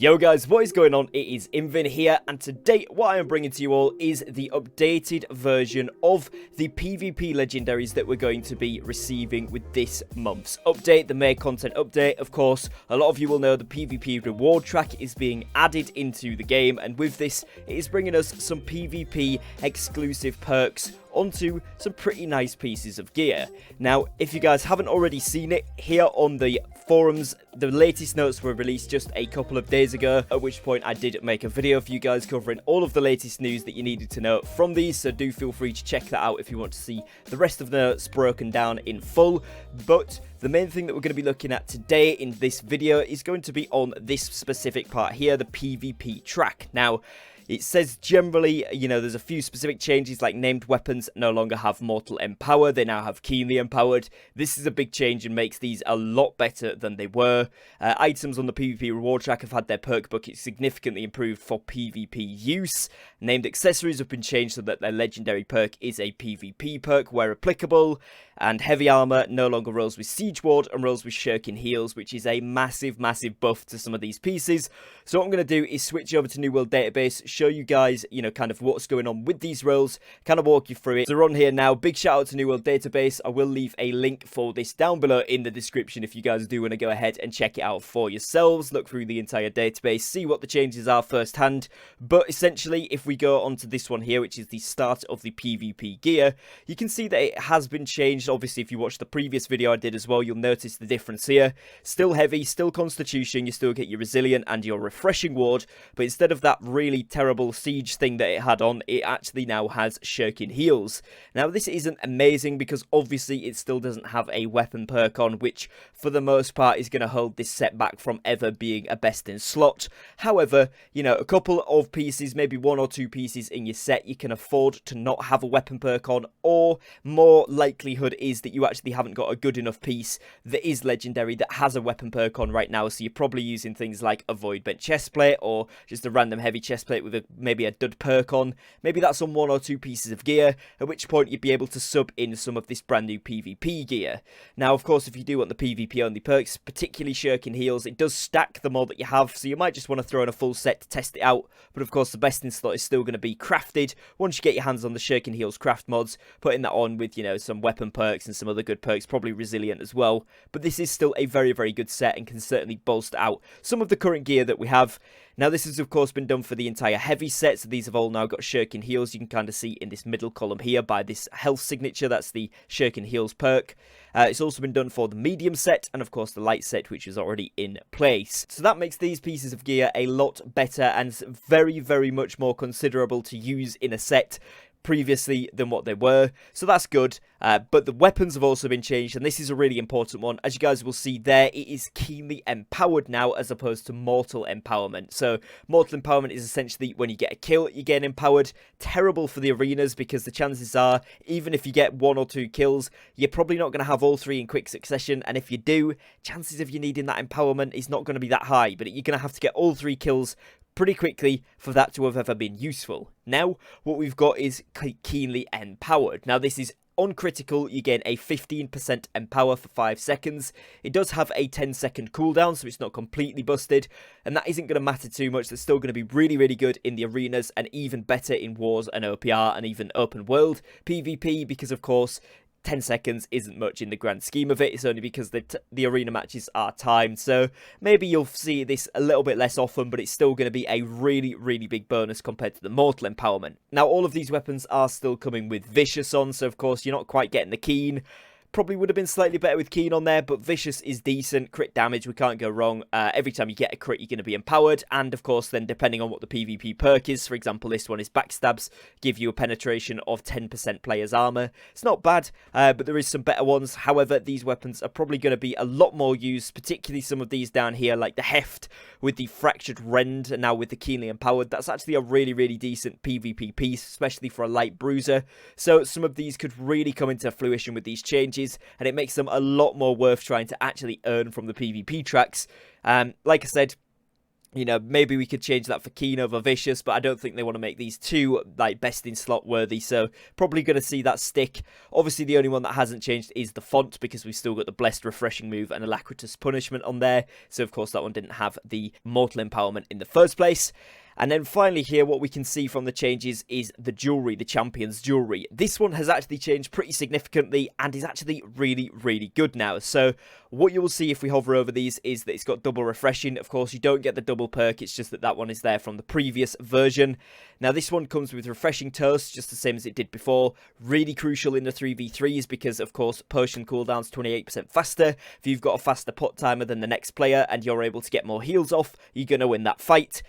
Yo guys, what is going on? It is Invin here, and today what I am bringing to you all is the updated version of the PvP legendaries that we're going to be receiving with this month's update, the May content update. Of course, a lot of you will know the PvP reward track is being added into the game, and with this, it is bringing us some PvP exclusive perks onto some pretty nice pieces of gear. Now, if you guys haven't already seen it, here on the forums, the latest notes were released just a couple of days ago, at which point I did make a video for you guys covering all of the latest news that you needed to know from these, so do feel free to check that out if you want to see the rest of the notes broken down in full. But the main thing that we're going to be looking at today in this video is going to be on this specific part here, the PvP track. Now, it says generally, there's a few specific changes, like named weapons no longer have mortal empower, they now have keenly empowered. This is a big change and makes these a lot better than they were. Items on the PvP reward track have had their perk bucket significantly improved for PvP use. Named accessories have been changed so that their legendary perk is a PvP perk where applicable. And heavy armor no longer rolls with siege ward and rolls with shirking heals, which is a massive buff to some of these pieces. So what I'm going to do is switch over to New World Database, show you guys, kind of what's going on with these rolls, kind of walk you through it. So we're on here now. Big shout out to New World Database. I will leave a link for this down below in the description if you guys do want to go ahead and check it out for yourselves. Look through the entire database, see what the changes are firsthand. But essentially, if we go onto this one here, which is the start of the PvP gear, you can see that it has been changed. Obviously, if you watched the previous video I did as well, you'll notice the difference here. Still heavy, still constitution, you still get your resilient and your refreshing ward, but instead of that really terrible siege thing that it had on, it actually now has shirking heals. Now, this isn't amazing because obviously it still doesn't have a weapon perk on, which for the most part is going to hold this set back from ever being a best in slot. However, a couple of pieces, maybe one or two pieces in your set, you can afford to not have a weapon perk on, or more likelihood is that you actually haven't got a good enough piece that is legendary that has a weapon perk on right now, so you're probably using things like a void bent chestplate or just a random heavy chestplate with maybe a dud perk on. Maybe that's on one or two pieces of gear, at which point you'd be able to sub in some of this brand new PvP gear. Now, of course, if you do want the PvP only perks, particularly shirking heals, it does stack the more that you have, so you might just want to throw in a full set to test it out. But of course, the best in slot is still going to be crafted. Once you get your hands on the shirking heals craft mods, putting that on with some weapon perks and some other good perks, probably resilient as well. But this is still a very good set and can certainly bolster out some of the current gear that we have. Now, this has of course been done for the entire heavy set, so these have all now got shirking heals. You can kind of see in this middle column here by this health signature, that's the shirking heals perk. It's also been done for the medium set and of course the light set, which is already in place. So that makes these pieces of gear a lot better and very much more considerable to use in a set previously than what they were, so that's good. But the weapons have also been changed, and this is a really important one. As you guys will see there, it is keenly empowered now as opposed to mortal empowerment. So mortal empowerment is essentially when you get a kill, you get empowered. Terrible for the arenas because the chances are, even if you get one or two kills, you're probably not going to have all three in quick succession, and if you do, chances of you needing that empowerment is not going to be that high, but you're going to have to get all three kills pretty quickly for that to have ever been useful. Now, what we've got is keenly empowered. Now, this is uncritical. You gain a 15% empower for 5 seconds. It does have a 10-second cooldown, so it's not completely busted, and that isn't going to matter too much. That's still going to be really good in the arenas and even better in wars and OPR and even open world PvP, because of course 10 seconds isn't much in the grand scheme of it. It's only because the arena matches are timed, so maybe you'll see this a little bit less often, but it's still going to be a really big bonus compared to the mortal empowerment. Now, all of these weapons are still coming with vicious on, so of course you're not quite getting the keen. Probably would have been slightly better with keen on there, but vicious is decent. Crit damage, we can't go wrong. Every time you get a crit, you're going to be empowered, and of course then depending on what the PvP perk is, for example this one is backstabs, give you a penetration of 10% player's armor. It's not bad, but there is some better ones. However, these weapons are probably going to be a lot more used, particularly some of these down here like the heft with the fractured rend, and now with the keenly empowered. That's actually a really decent PvP piece, especially for a light bruiser. So some of these could really come into fruition with these changes, and it makes them a lot more worth trying to actually earn from the PvP tracks. Like I said, You know, maybe we could change that for Keen over Vicious, but I don't think they want to make these two, like, best in slot worthy, so probably going to see that stick. Obviously, the only one that hasn't changed is the font, because we've still got the Blessed Refreshing move and Alacritus Punishment on there, so of course that one didn't have the Mortal Empowerment in the first place. And then finally here, what we can see from the changes is the jewelry, the champion's jewelry. This one has actually changed pretty significantly and is actually really, really good now. So what you will see if we hover over these is that it's got double refreshing. Of course, you don't get the double perk. It's just that that one is there from the previous version. Now, this one comes with refreshing toast, just the same as it did before. Really crucial in the 3v3s because, of course, potion cooldowns 28% faster. If you've got a faster pot timer than the next player and you're able to get more heals off, you're going to win that fight.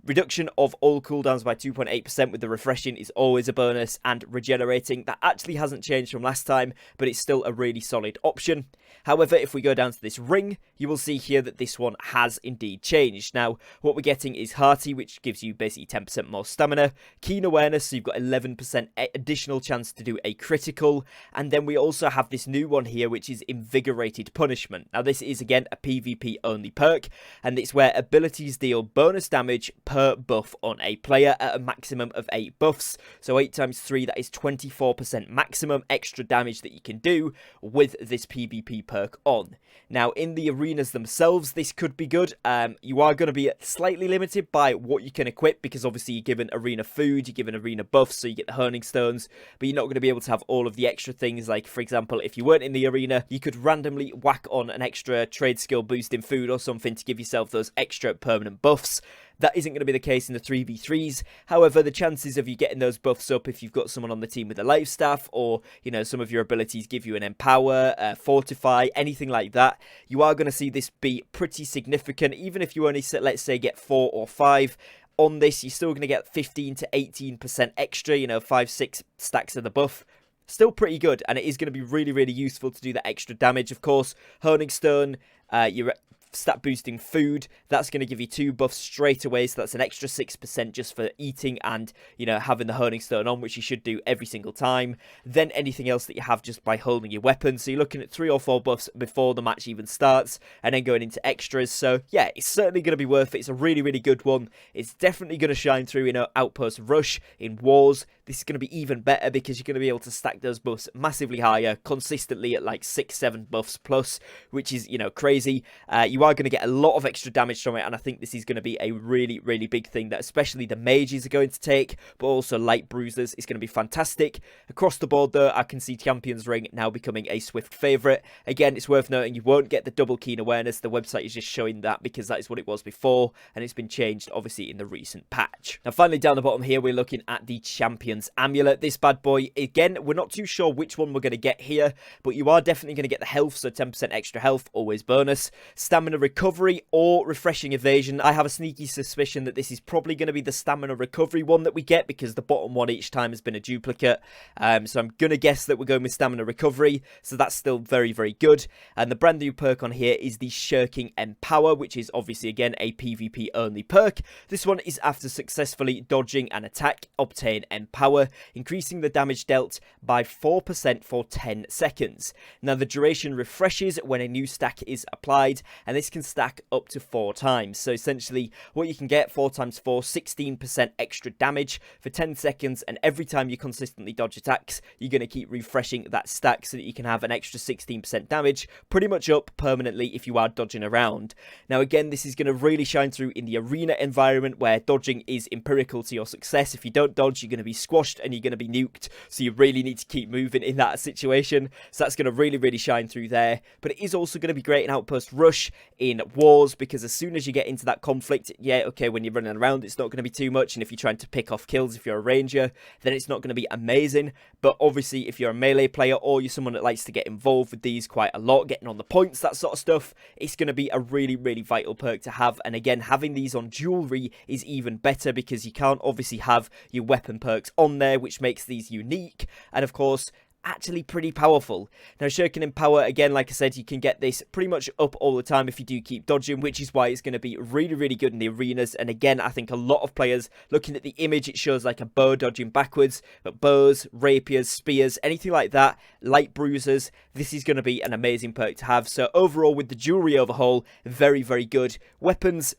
Reduction of all cooldowns by 2.8% with the refreshing is always a bonus, and regenerating, that actually hasn't changed from last time, but it's still a really solid option. However, if we go down to this ring, you will see here that this one has indeed changed. Now, what we're getting is Hearty, which gives you basically 10% more stamina, Keen Awareness, so you've got 11% additional chance to do a critical, and then we also have this new one here, which is Invigorated Punishment. Now, this is, again, a PvP only perk, and it's where abilities deal bonus damage per buff on a player at a maximum of 8 buffs. So 8 times 3, that is 24% maximum extra damage that you can do with this PvP perk on. Now, in the arenas themselves, this could be good. You are going to be slightly limited by what you can equip, because obviously you're given arena food, you're given arena buffs, so you get the Honing Stones, but you're not going to be able to have all of the extra things. Like, for example, if you weren't in the arena, you could randomly whack on an extra trade skill boost in food or something to give yourself those extra permanent buffs. That isn't going to be the case in the 3v3s. However, the chances of you getting those buffs up if you've got someone on the team with a life staff, or, you know, some of your abilities give you an empower, fortify, anything like that, you are going to see this be pretty significant. Even if you only, let's say, get 4 or 5 on this, you're still going to get 15 to 18% extra, you know, 5-6 stacks of the buff. Still pretty good, and it is going to be really, really useful to do that extra damage. Of course, Honing Stone, your stat boosting food, that's going to give you 2 buffs straight away, so that's an extra 6% just for eating and, you know, having the Honing Stone on, which you should do every single time. Then anything else that you have just by holding your weapon, so you're looking at 3 or 4 buffs before the match even starts, and then going into extras. So yeah, it's certainly going to be worth it. It's a really, really good one. It's definitely going to shine through in Outpost Rush, in Wars. This is going to be even better because you're going to be able to stack those buffs massively higher, consistently at like 6-7 buffs plus, which is, you know, crazy. You are going to get a lot of extra damage from it, and I think this is going to be a really, really big thing that especially the mages are going to take, but also light bruisers is going to be fantastic. Across the board though, I can see Champion's Ring now becoming a swift favourite. Again, it's worth noting you won't get the double Keen Awareness. The website is just showing that because that is what it was before, and it's been changed obviously in the recent patch. Now finally, down the bottom here, we're looking at the Champion's Amulet. This bad boy, again, we're not too sure which one we're going to get here, but you are definitely going to get the health, so 10% extra health, always bonus. Stamina recovery or refreshing evasion. I have a sneaky suspicion that this is probably going to be the stamina recovery one that we get, because the bottom one each time has been a duplicate. So I'm going to guess that we're going with stamina recovery, so that's still very, very good. And the brand new perk on here is the Shirking Empower, which is obviously again a PvP only perk. This one is after successfully dodging an attack, obtain Empower, increasing the damage dealt by 4% for 10 seconds. Now the duration refreshes when a new stack is applied, and this can stack up to 4 times. So essentially what you can get, 4 times 4, 16% extra damage for 10 seconds, and every time you consistently dodge attacks, you're going to keep refreshing that stack so that you can have an extra 16% damage pretty much up permanently if you are dodging around. Now again, this is going to really shine through in the arena environment where dodging is empirical to your success. If you don't dodge, you're going to be squashed and you're going to be nuked, so you really need to keep moving in that situation. So that's going to really, really shine through there. But it is also going to be great in Outpost Rush, in Wars, because as soon as you get into that conflict, yeah, okay, when you're running around, it's not going to be too much, and if you're trying to pick off kills, if you're a ranger, then it's not going to be amazing. But obviously, if you're a melee player, or you're someone that likes to get involved with these quite a lot, getting on the points, that sort of stuff, it's going to be a really, really vital perk to have. And again, having these on jewelry is even better, because you can't obviously have your weapon perks on there, which makes these unique, and of course, actually pretty powerful. Now, Shirking Empower, again, like I said, you can get this pretty much up all the time if you do keep dodging, which is why it's going to be really, really good in the arenas. And again, I think a lot of players, looking at the image, it shows like a bow dodging backwards, but bows, rapiers, spears, anything like that, light bruisers, this is going to be an amazing perk to have. So overall, with the jewelry overhaul, very, very good. Weapons,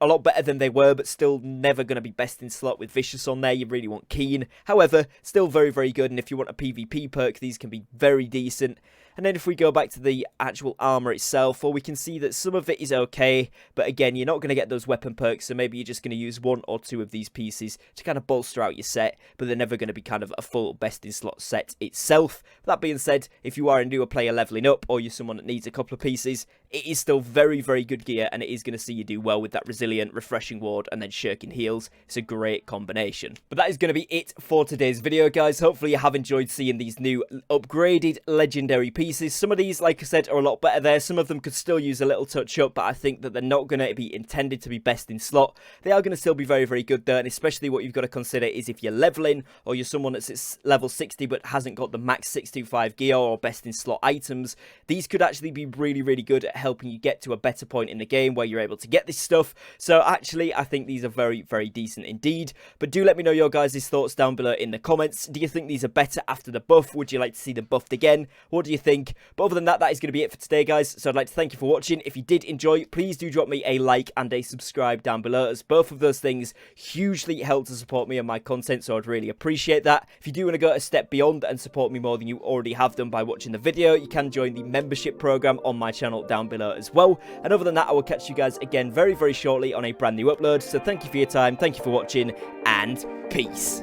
a lot better than they were, but still never going to be best in slot with Vicious on there. You really want Keen. However, still very, very good, and if you want a PvP perk, these can be very decent. And then if we go back to the actual armor itself, well, we can see that some of it is okay, but again, you're not going to get those weapon perks, so maybe you're just going to use 1 or 2 of these pieces to kind of bolster out your set, but they're never going to be kind of a full best in slot set itself. That being said, if you are a newer player leveling up, or you're someone that needs a couple of pieces, it is still very, very good gear, and it is going to see you do well with that resilient, refreshing ward, and then shirking heals. It's a great combination. But that is going to be it for today's video, guys. Hopefully you have enjoyed seeing these new upgraded legendary pieces. Some of these, like I said, are a lot better there. Some of them could still use a little touch up, but I think that they're not going to be intended to be best in slot. They are going to still be very, very good there, and especially what you've got to consider is if you're leveling, or you're someone that's at level 60 but hasn't got the max 625 gear or best in slot items, these could actually be really, really good at helping you get to a better point in the game where you're able to get this stuff. So actually, I think these are very, very decent indeed. But do let me know your guys' thoughts down below in the comments. Do you think these are better after the buff? Would you like to see them buffed again? What do you think? But other than that, that is going to be it for today, guys. So I'd like to thank you for watching. If you did enjoy, please do drop me a like and a subscribe down below, as both of those things hugely help to support me and my content, so I'd really appreciate that. If you do want to go a step beyond and support me more than you already have done by watching the video, you can join the membership program on my channel down below as well. And other than that, I will catch you guys again very, very shortly on a brand new upload. So thank you for your time, thank you for watching, and peace.